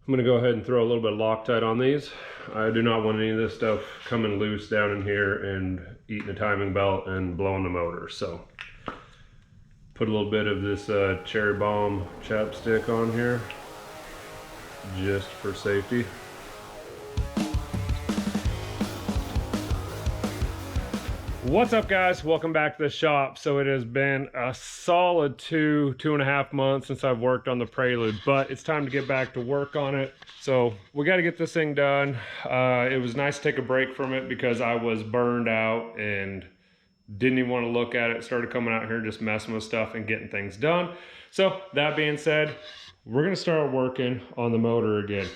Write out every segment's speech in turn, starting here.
I'm gonna go ahead and throw a little bit of Loctite on these. I do not want any of this stuff coming loose down in here and eating the timing belt and blowing the motor. So put a little bit of this cherry bomb chapstick on here just for safety. What's up, guys? Welcome back to the shop. So it has been a solid two and a half months since I've worked on the Prelude, but it's time to get back to work on it. So we got to get this thing done. It was nice to take a break from it because I was burned out and didn't even want to look at it. Started coming out here just messing with stuff and getting things done. So that being said, we're going to start working on the motor again.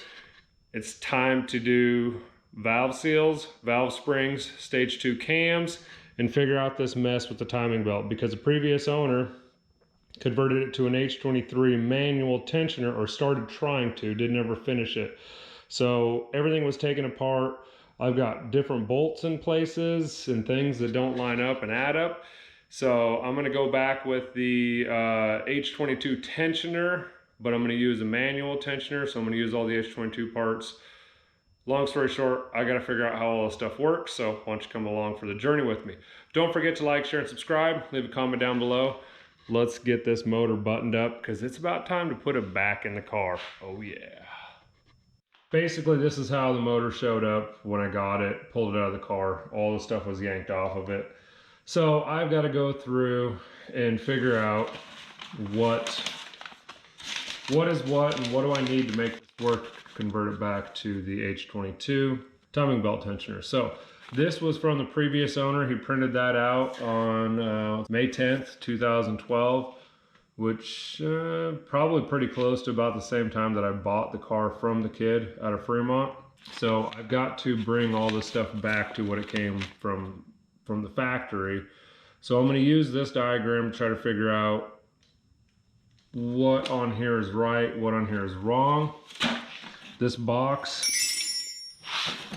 It's time to do valve seals, valve springs, stage 2 cams, and figure out this mess with the timing belt, because the previous owner converted it to an H23 manual tensioner, or started trying to, didn't ever finish it. So everything was taken apart. I've got different bolts in places and things that don't line up and add up. So I'm going to go back with the H22 tensioner, but I'm going to use a manual tensioner. So I'm going to use all the H22 parts. Long story short, I got to figure out how all this stuff works, so why don't you come along for the journey with me. Don't forget to like, share, and subscribe. Leave a comment down below. Let's get this motor buttoned up because it's about time to put it back in the car. Oh yeah. Basically, this is how the motor showed up when I got it, pulled it out of the car. All the stuff was yanked off of it. So I've got to go through and figure out what is what and what do I need to make this work. Convert it back to the H22 timing belt tensioner. So this was from the previous owner. He printed that out on May 10th, 2012, which probably pretty close to about the same time that I bought the car from the kid out of Fremont. So I've got to bring all this stuff back to what it came from the factory. So I'm going to use this diagram to try to figure out what on here is right, what on here is wrong. This box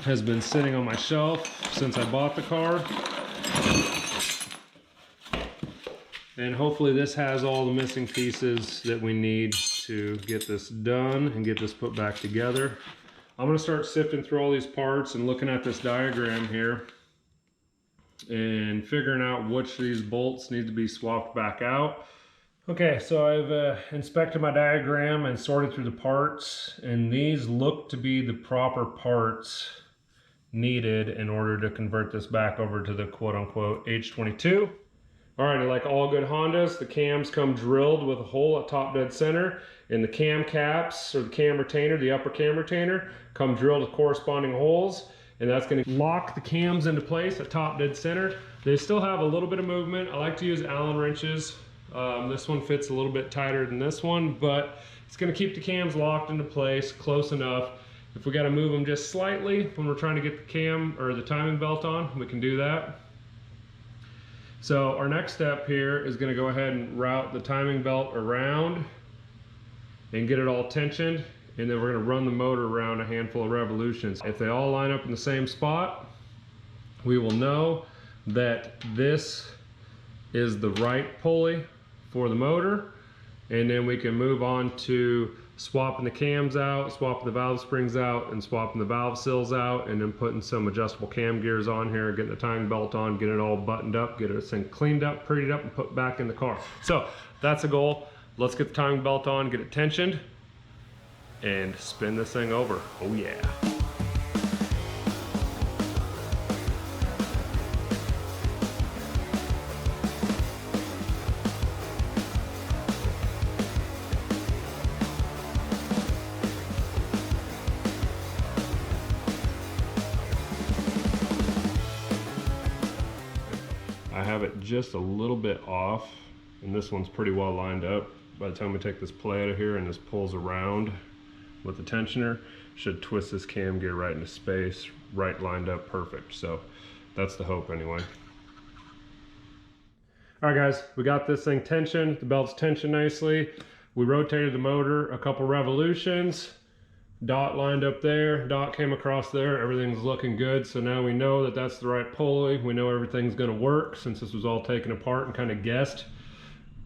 has been sitting on my shelf since I bought the car. And hopefully this has all the missing pieces that we need to get this done and get this put back together. I'm going to start sifting through all these parts and looking at this diagram here and figuring out which of these bolts need to be swapped back out. Okay, so I've inspected my diagram and sorted through the parts, and these look to be the proper parts needed in order to convert this back over to the quote-unquote H22. Alright, like all good Hondas, the cams come drilled with a hole at top dead center, and the cam caps, or the cam retainer, the upper cam retainer, come drilled with corresponding holes, and that's going to lock the cams into place at top dead center. They still have a little bit of movement. I like to use Allen wrenches. This one fits a little bit tighter than this one, but it's going to keep the cams locked into place close enough. If we got to move them just slightly when we're trying to get the cam or the timing belt on, we can do that. So our next step here is going to go ahead and route the timing belt around and get it all tensioned, and then we're going to run the motor around a handful of revolutions. If they all line up in the same spot, we will know that this is the right pulley for the motor, and then we can move on to swapping the cams out, swapping the valve springs out, and swapping the valve seals out, and then putting some adjustable cam gears on here, getting the timing belt on, getting it all buttoned up, get this thing cleaned up, prettied up, and put back in the car. So that's the goal. Let's get the timing belt on, get it tensioned, and spin this thing over. Oh yeah. I have it just a little bit off, and this one's pretty well lined up. By the time we take this play out of here and this pulls around with the tensioner, should twist this cam gear right into space, right lined up perfect. So that's the hope anyway. All right guys, we got this thing tensioned, the belt's tensioned nicely. We rotated the motor a couple revolutions. Dot lined up there, dot came across there, everything's looking good. So now we know that that's the right pulley. We know everything's gonna work since this was all taken apart and kind of guessed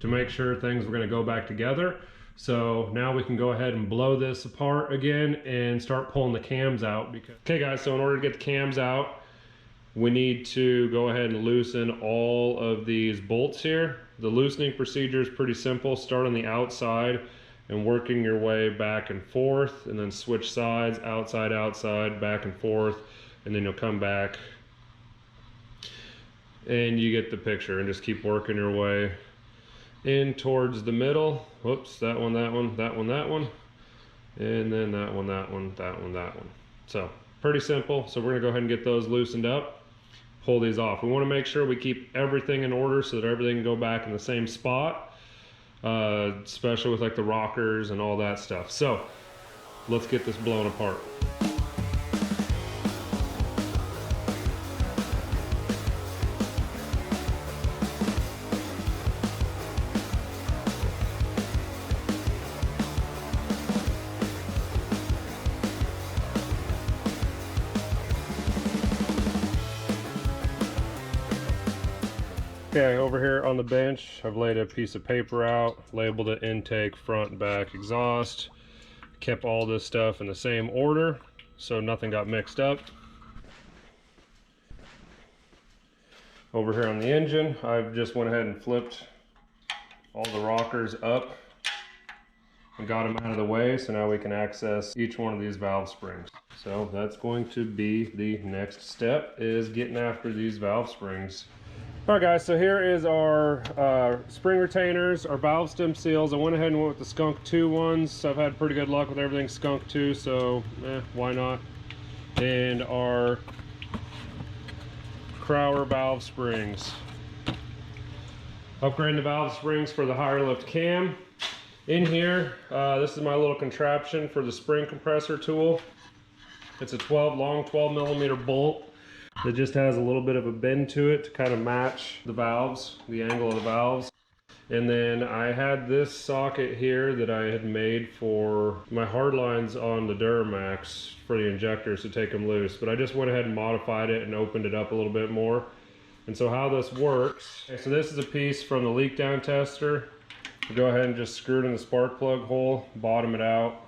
to make sure things were gonna go back together. So now we can go ahead and blow this apart again and start pulling the cams out. Okay guys, so in order to get the cams out, we need to go ahead and loosen all of these bolts here. The loosening procedure is pretty simple. Start on the outside and working your way back and forth, and then switch sides, outside, outside, back and forth, and then you'll come back and you get the picture, and just keep working your way in towards the middle. Whoops, that one, that one, that one, that one, and then that one, that one, that one, that one. So pretty simple. So we're gonna go ahead and get those loosened up, pull these off. We want to make sure we keep everything in order so that everything can go back in the same spot, especially with like the rockers and all that stuff. So let's get this blown apart. Okay, over here on the bench, I've laid a piece of paper out, labeled it intake, front, back, exhaust. Kept all this stuff in the same order, so nothing got mixed up. Over here on the engine, I've just went ahead and flipped all the rockers up and got them out of the way, so now we can access each one of these valve springs. So that's going to be the next step, is getting after these valve springs. Alright guys, so here is our spring retainers, our valve stem seals. I went ahead and went with the Skunk 2 ones. I've had pretty good luck with everything Skunk 2, so why not? And our Crower valve springs. Upgrading the valve springs for the higher lift cam. In here, this is my little contraption for the spring compressor tool. It's a long 12 millimeter bolt. It just has a little bit of a bend to it to kind of match the valves, the angle of the valves. And then I had this socket here that I had made for my hard lines on the Duramax for the injectors to take them loose. But I just went ahead and modified it and opened it up a little bit more. And so how this works, so this is a piece from the leak down tester. You go ahead and just screw it in the spark plug hole, bottom it out.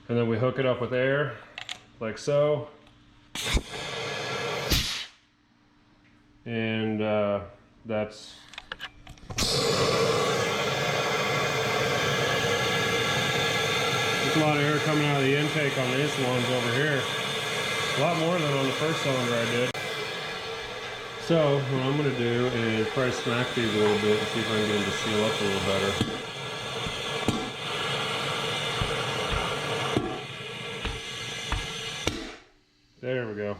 And then we hook it up with air, like so. And that's... There's a lot of air coming out of the intake on these ones over here. A lot more than on the first cylinder I did. So what I'm going to do is probably smack these a little bit and see if I can get them to seal up a little better. There we go.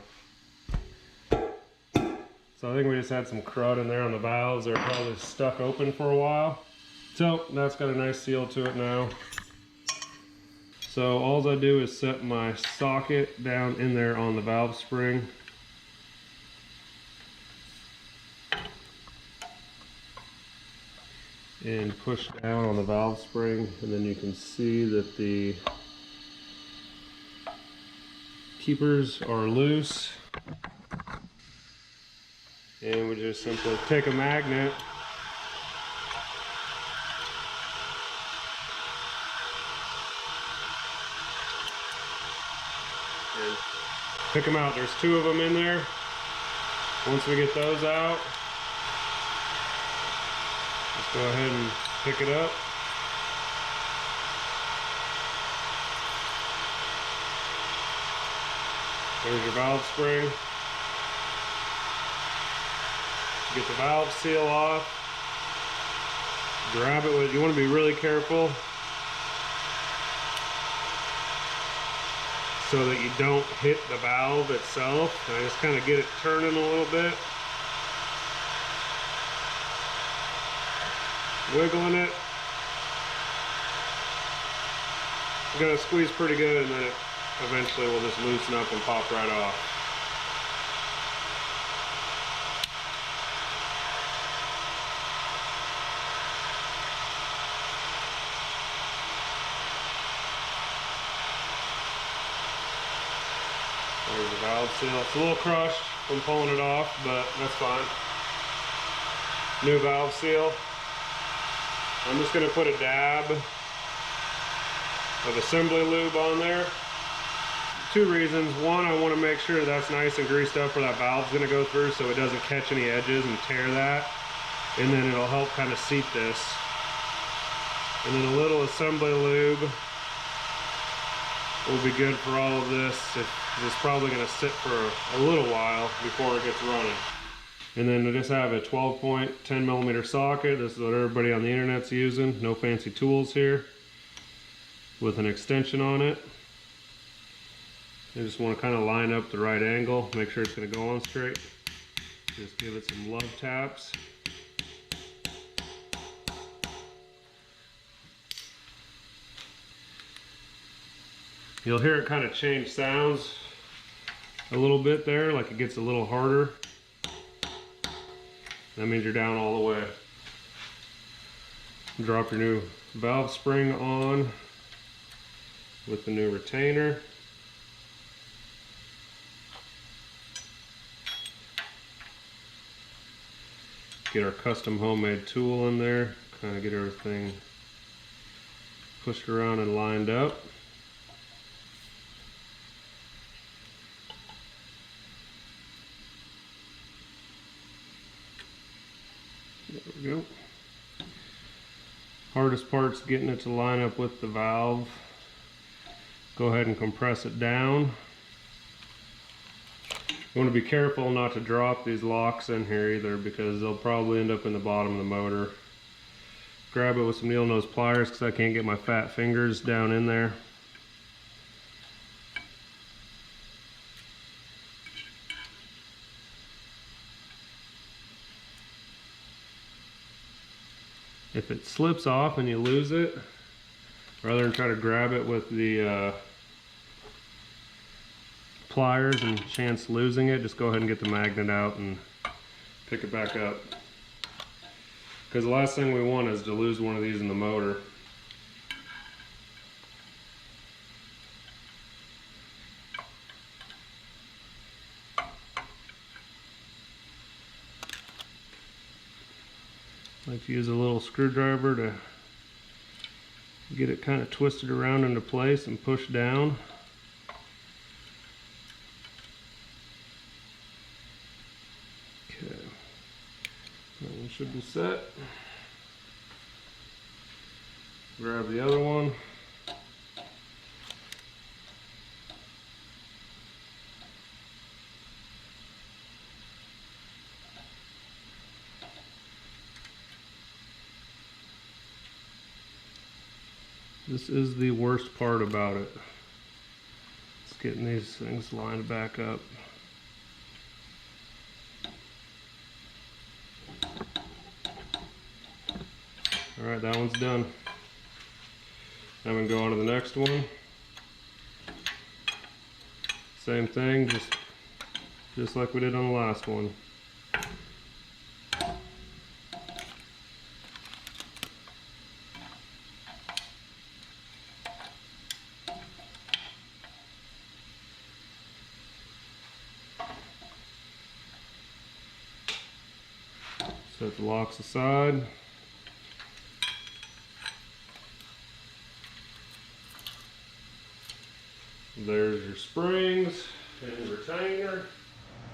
So I think we just had some crud in there on the valves. They're probably stuck open for a while. So that's got a nice seal to it now. So all I do is set my socket down in there on the valve spring. And push down on the valve spring, and then you can see that the keepers are loose. And we just simply take a magnet and pick them out. There's 2 of them in there. Once we get those out, let's go ahead and pick it up. There's your valve spring. Get the valve seal off. Grab it with, you want to be really careful so that you don't hit the valve itself. And I just kind of get it turning a little bit. Wiggling it. I'm going to squeeze pretty good, and then it eventually will just loosen up and pop right off. There's the valve seal. It's a little crushed from pulling it off, but that's fine. new valve seal. I'm just going to put a dab of assembly lube on there. Two reasons. One, I want to make sure that's nice and greased up where that valve's going to go through so it doesn't catch any edges and tear that. And then it'll help kind of seat this. And then a little assembly lube will be good for all of this. It's probably going to sit for a little while before it gets running. And then I just have a 12-point 10mm socket. This is what everybody on the internet's using. No fancy tools here. With an extension on it. I just want to kind of line up the right angle, make sure it's going to go on straight. Just give it some love taps. You'll hear it kind of change sounds a little bit there, like it gets a little harder. That means you're down all the way. Drop your new valve spring on with the new retainer. Get our custom homemade tool in there, kind of get everything pushed around and lined up. There we go. Hardest part's getting it to line up with the valve. Go ahead and compress it down. You want to be careful not to drop these locks in here either, because they'll probably end up in the bottom of the motor. Grab it with some needle nose pliers because I can't get my fat fingers down in there. If it slips off and you lose it, rather than try to grab it with the pliers and chance losing it, just go ahead and get the magnet out and pick it back up. Because the last thing we want is to lose one of these in the motor. I like to use a little screwdriver to get it kind of twisted around into place and push down. Okay, that one should be set. Grab the other one. This is the worst part about it. It's getting these things lined back up. Alright, that one's done. Now we can go on to the next one. Same thing, just like we did on the last one. Set the locks aside. There's your springs and retainer.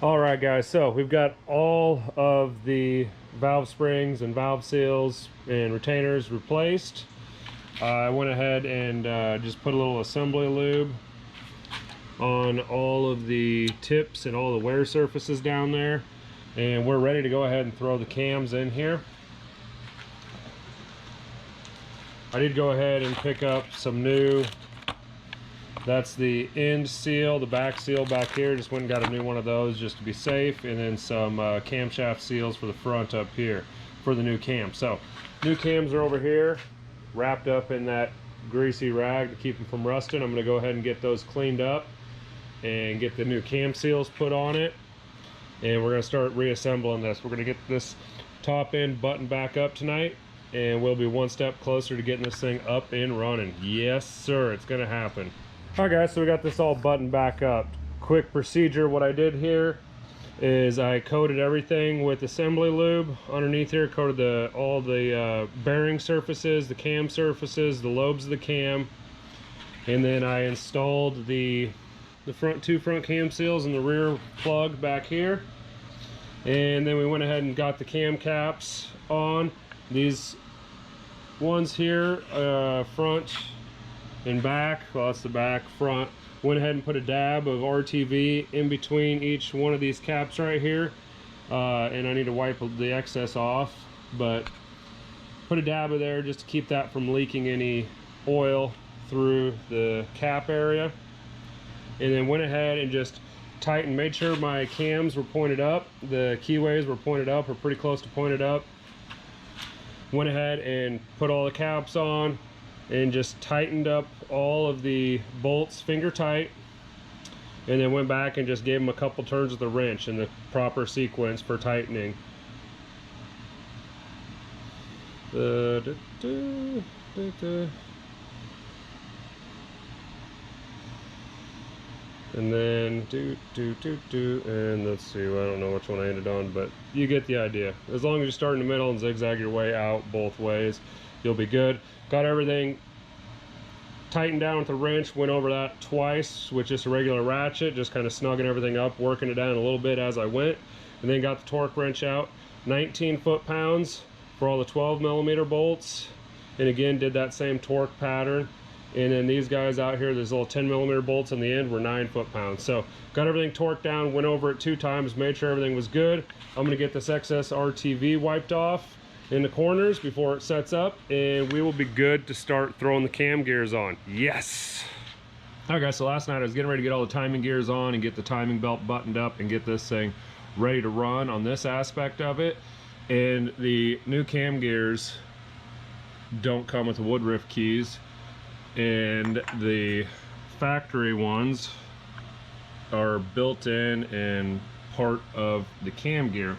All right guys, so we've got all of the valve springs and valve seals and retainers replaced. I went ahead and just put a little assembly lube on all of the tips and all the wear surfaces down there. And we're ready to go ahead and throw the cams in here. I did go ahead and pick up some new, that's the end seal, the back seal back here. Just went and got a new one of those just to be safe. And then some camshaft seals for the front up here for the new cam. So new cams are over here, wrapped up in that greasy rag to keep them from rusting. I'm gonna go ahead and get those cleaned up and get the new cam seals put on it. And we're going to start reassembling this. We're going to get this top end buttoned back up tonight, and we'll be one step closer to getting this thing up and running. Yes sir, it's going to happen. Alright guys, so we got this all buttoned back up. Quick procedure, what I did here is I coated everything with assembly lube underneath here, coated all the bearing surfaces, the cam surfaces, the lobes of the cam, and then I installed the two front cam seals and the rear plug back here. And then we went ahead and got the cam caps on. These ones here, front and back, well that's the back, front. Went ahead and put a dab of RTV in between each one of these caps right here. And I need to wipe the excess off, but put a dab of there just to keep that from leaking any oil through the cap area. And then went ahead and just tightened, made sure my cams were pointed up, the keyways were pointed up or pretty close to pointed up. Went ahead and put all the caps on and just tightened up all of the bolts finger tight, and then went back and just gave them a couple turns with the wrench in the proper sequence for tightening. And then and let's see, I don't know which one I ended on, but you get the idea. As long as you start in the middle and zigzag your way out both ways, you'll be good. Got everything tightened down with the wrench, went over that twice with just a regular ratchet, just kind of snugging everything up, working it down a little bit as I went, and then got the torque wrench out. 19 foot-pounds for all the 12mm bolts, and again did that same torque pattern. And then these guys out here, these little 10mm bolts on the end, were 9 foot-pounds. So got everything torqued down, went over it 2 times, made sure everything was good. I'm gonna get this excess RTV wiped off in the corners before it sets up, and we will be good to start throwing the cam gears on. Yes! All right guys, so last night I was getting ready to get all the timing gears on and get the timing belt buttoned up and get this thing ready to run on this aspect of it. And the new cam gears don't come with the Woodruff keys, and the factory ones are built in and part of the cam gear.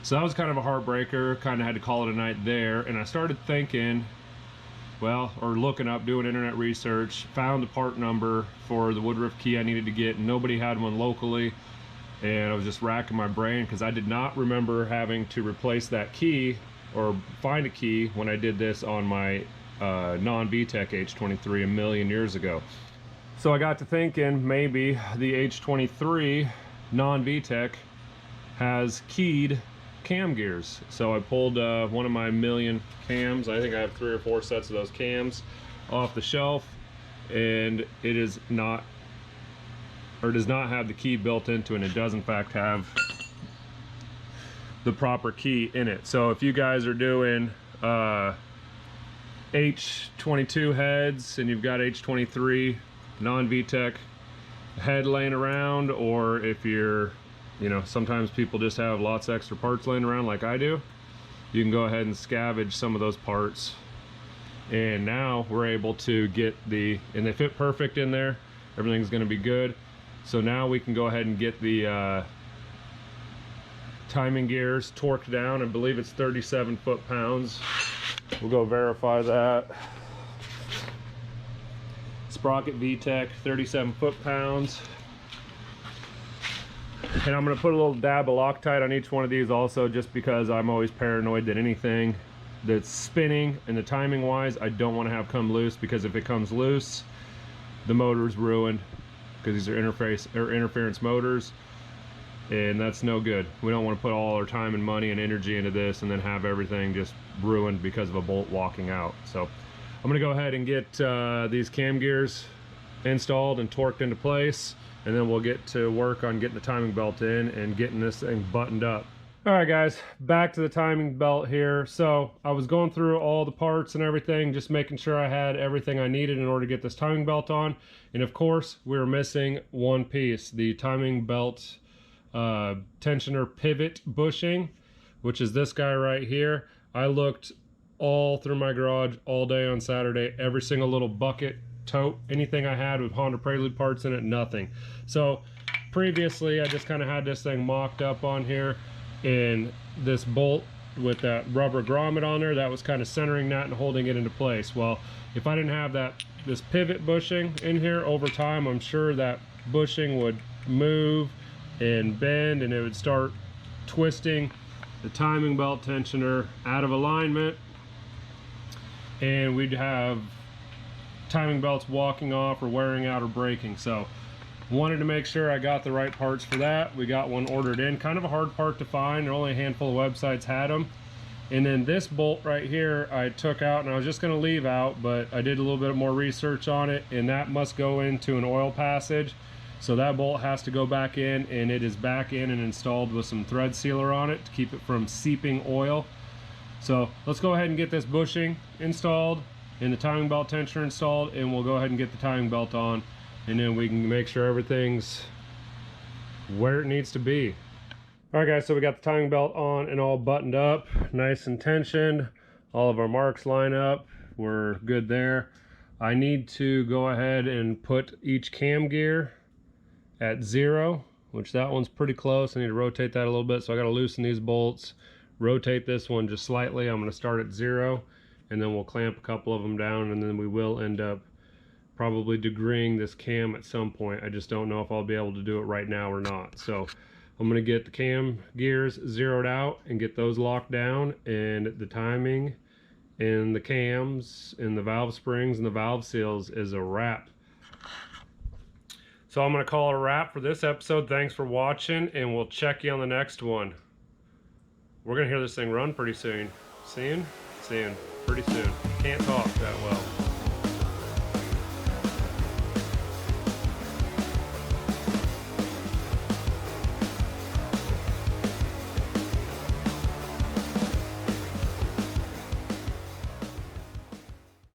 So that was kind of a heartbreaker, kind of had to call it a night there. And I started thinking, well, or looking up, doing internet research, found the part number for the Woodruff key I needed to get, and nobody had one locally. And I was just racking my brain because I did not remember having to replace that key or find a key when I did this on my non-VTEC H23 a million years ago. So I got to thinking maybe the H23 non-VTEC has keyed cam gears. So I pulled one of my million cams, I think I have 3 or 4 sets of those cams, off the shelf, and it is not, or does not have the key built into it, and it does in fact have the proper key in it. So if you guys are doing H22 heads and you've got H23 non-VTEC head laying around, or if you're, you know, sometimes people just have lots of extra parts laying around like I do, you can go ahead and scavenge some of those parts. And now we're able to get and they fit perfect in there, everything's going to be good. So now we can go ahead and get the timing gears torqued down. I believe it's 37 foot-pounds. We'll go verify that. Sprocket VTEC, 37 foot-pounds. And I'm going to put a little dab of Loctite on each one of these also, just because I'm always paranoid that anything that's spinning and the timing wise, I don't want to have come loose, because if it comes loose, the motor's ruined, because these are interference motors, and that's no good. We don't want to put all our time and money and energy into this and then have everything just ruined because of a bolt walking out. So I'm going to go ahead and get these cam gears installed and torqued into place, and then we'll get to work on getting the timing belt in and getting this thing buttoned up. All right guys, back to the timing belt here. So I was going through all the parts and everything, just making sure I had everything I needed in order to get this timing belt on. And of course, we were missing one piece, the timing belt tensioner pivot bushing, which is this guy right here. I looked all through my garage all day on Saturday, every single little bucket, tote, anything I had with Honda Prelude parts in it, nothing. So previously I just kind of had this thing mocked up on here, and this bolt with that rubber grommet on there, that was kind of centering that and holding it into place. Well, if I didn't have this pivot bushing in here over time, I'm sure that bushing would move and bend, and it would start twisting the timing belt tensioner out of alignment, and we'd have timing belts walking off or wearing out or breaking. So wanted to make sure I got the right parts for that. We got one ordered in. Kind of a hard part to find. Only a handful of websites had them. And then this bolt right here I took out, and I was just going to leave out, but I did a little bit more research on it, and that must go into an oil passage. So that bolt has to go back in, and it is back in and installed with some thread sealer on it to keep it from seeping oil. So let's go ahead and get this bushing installed and the timing belt tensioner installed, and we'll go ahead and get the timing belt on, and then we can make sure everything's where it needs to be. All right guys, so we got the timing belt on and all buttoned up, nice and tensioned. All of our marks line up, we're good there. I need to go ahead and put each cam gear at 0, which that one's pretty close. I need to rotate that a little bit, so I got to loosen these bolts, rotate this one just slightly. I'm going to start at 0, and then we'll clamp a couple of them down, and then we will end up probably degreeing this cam at some point. I just don't know if I'll be able to do it right now or not. So I'm going to get the cam gears zeroed out and get those locked down, and the timing and the cams and the valve springs and the valve seals is a wrap. So I'm going to call it a wrap for this episode. Thanks for watching, and we'll check you on the next one. We're going to hear this thing run pretty soon. Soon? Soon. Pretty soon. Can't talk that well.